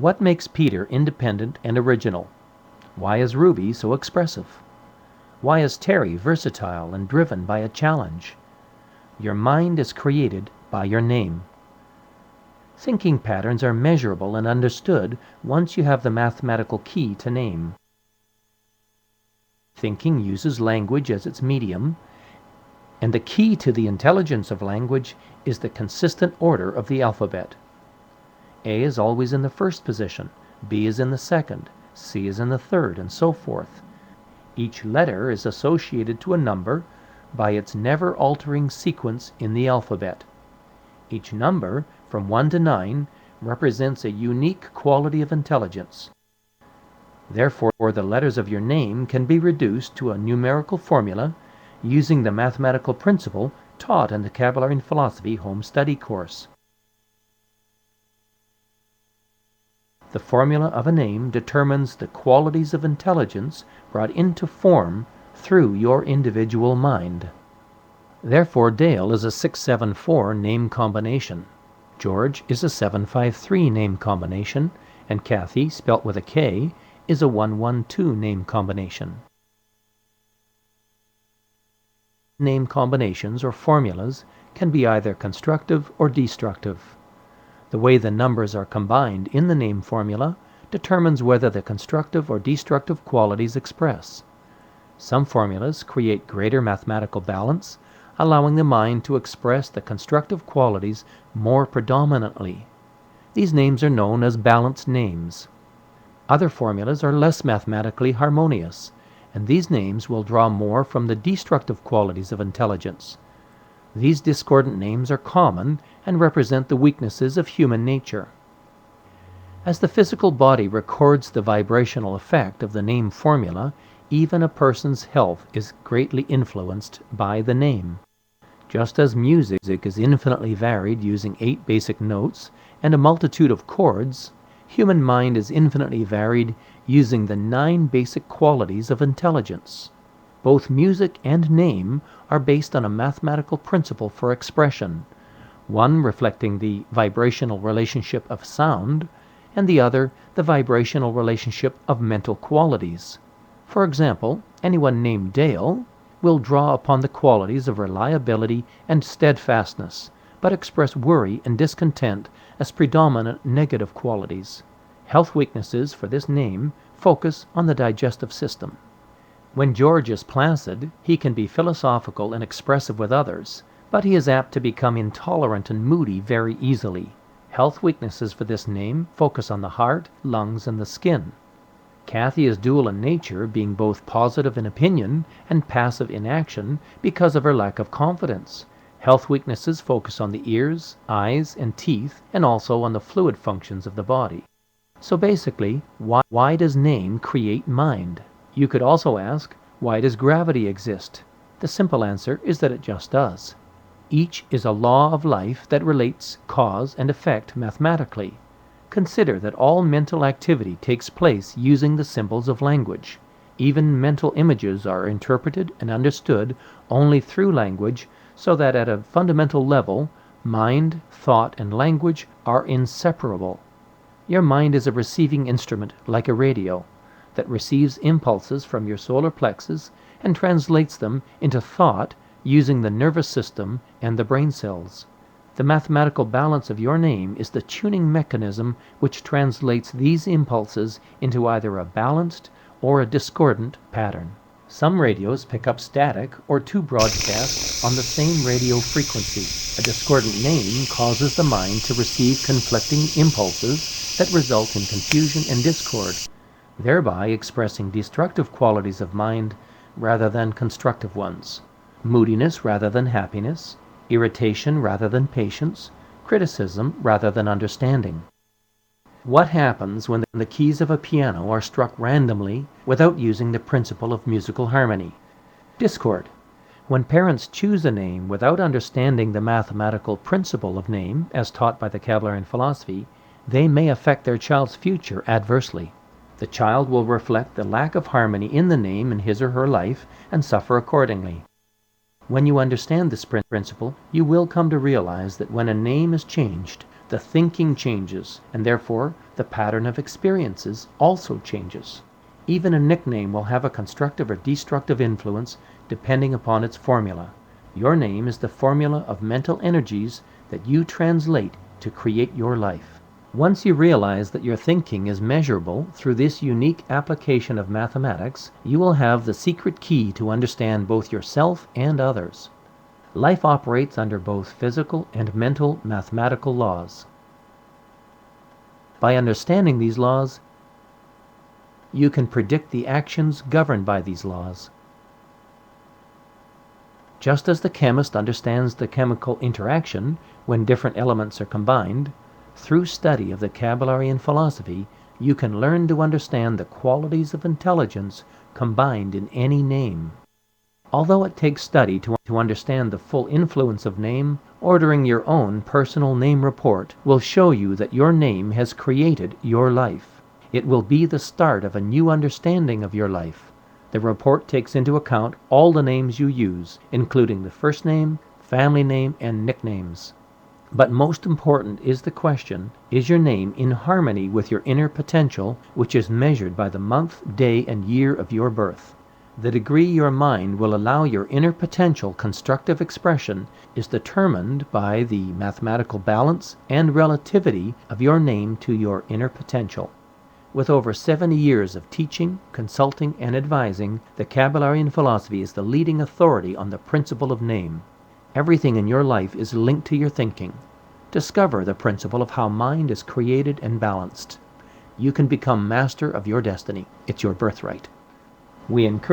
What makes Peter independent and original? Why is Ruby so expressive? Why is Terry versatile and driven by a challenge? Your mind is created by your name. Thinking patterns are measurable and understood once you have the mathematical key to name. Thinking uses language as its medium, and the key to the intelligence of language is the consistent order of the alphabet. A is always in the first position, B is in the second, C is in the third, and so forth. Each letter is associated to a number by its never-altering sequence in the alphabet. Each number, from 1 to 9, represents a unique quality of intelligence. Therefore, the letters of your name can be reduced to a numerical formula using the mathematical principle taught in the Kabalarian Philosophy Home Study course. The formula of a name determines the qualities of intelligence brought into form through your individual mind. Therefore, Dale is a 674 name combination. George is a 753 name combination, and Kathy, spelt with a K, is a 112 name combination. Name combinations or formulas can be either constructive or destructive. The way the numbers are combined in the name formula determines whether the constructive or destructive qualities express. Some formulas create greater mathematical balance, allowing the mind to express the constructive qualities more predominantly. These names are known as balanced names. Other formulas are less mathematically harmonious, and these names will draw more from the destructive qualities of intelligence. These discordant names are common and represent the weaknesses of human nature. As the physical body records the vibrational effect of the name formula, even a person's health is greatly influenced by the name. Just as music is infinitely varied using 8 basic notes and a multitude of chords, human mind is infinitely varied using the 9 basic qualities of intelligence. Both music and name are based on a mathematical principle for expression, one reflecting the vibrational relationship of sound, and the other the vibrational relationship of mental qualities. For example, anyone named Dale will draw upon the qualities of reliability and steadfastness, but express worry and discontent as predominant negative qualities. Health weaknesses for this name focus on the digestive system. When George is placid, he can be philosophical and expressive with others, but he is apt to become intolerant and moody very easily. Health weaknesses for this name focus on the heart, lungs, and the skin. Kathy is dual in nature, being both positive in opinion and passive in action because of her lack of confidence. Health weaknesses focus on the ears, eyes, and teeth, and also on the fluid functions of the body. So basically, why does name create mind? You could also ask, why does gravity exist? The simple answer is that it just does. Each is a law of life that relates cause and effect mathematically. Consider that all mental activity takes place using the symbols of language. Even mental images are interpreted and understood only through language, so that at a fundamental level, mind, thought, and language are inseparable. Your mind is a receiving instrument, like a radio, that receives impulses from your solar plexus and translates them into thought using the nervous system and the brain cells. The mathematical balance of your name is the tuning mechanism which translates these impulses into either a balanced or a discordant pattern. Some radios pick up static or 2 broadcasts on the same radio frequency. A discordant name causes the mind to receive conflicting impulses that result in confusion and discord, thereby expressing destructive qualities of mind rather than constructive ones. Moodiness rather than happiness, irritation rather than patience, criticism rather than understanding. What happens when the keys of a piano are struck randomly without using the principle of musical harmony? Discord. When parents choose a name without understanding the mathematical principle of name, as taught by the Kabalarian philosophy, they may affect their child's future adversely. The child will reflect the lack of harmony in the name in his or her life and suffer accordingly. When you understand this principle, you will come to realize that when a name is changed, the thinking changes, and therefore the pattern of experiences also changes. Even a nickname will have a constructive or destructive influence depending upon its formula. Your name is the formula of mental energies that you translate to create your life. Once you realize that your thinking is measurable through this unique application of mathematics, you will have the secret key to understand both yourself and others. Life operates under both physical and mental mathematical laws. By understanding these laws, you can predict the actions governed by these laws. Just as the chemist understands the chemical interaction when different elements are combined, through study of the Kabalarian philosophy, you can learn to understand the qualities of intelligence combined in any name. Although it takes study to understand the full influence of name, ordering your own personal name report will show you that your name has created your life. It will be the start of a new understanding of your life. The report takes into account all the names you use, including the first name, family name, and nicknames. But most important is the question, is your name in harmony with your inner potential, which is measured by the month, day, and year of your birth? The degree your mind will allow your inner potential constructive expression is determined by the mathematical balance and relativity of your name to your inner potential. With over 70 years of teaching, consulting, and advising, the Kabalarian philosophy is the leading authority on the principle of name. Everything in your life is linked to your thinking. Discover the principle of how mind is created and balanced. You can become master of your destiny. It's your birthright. We encourage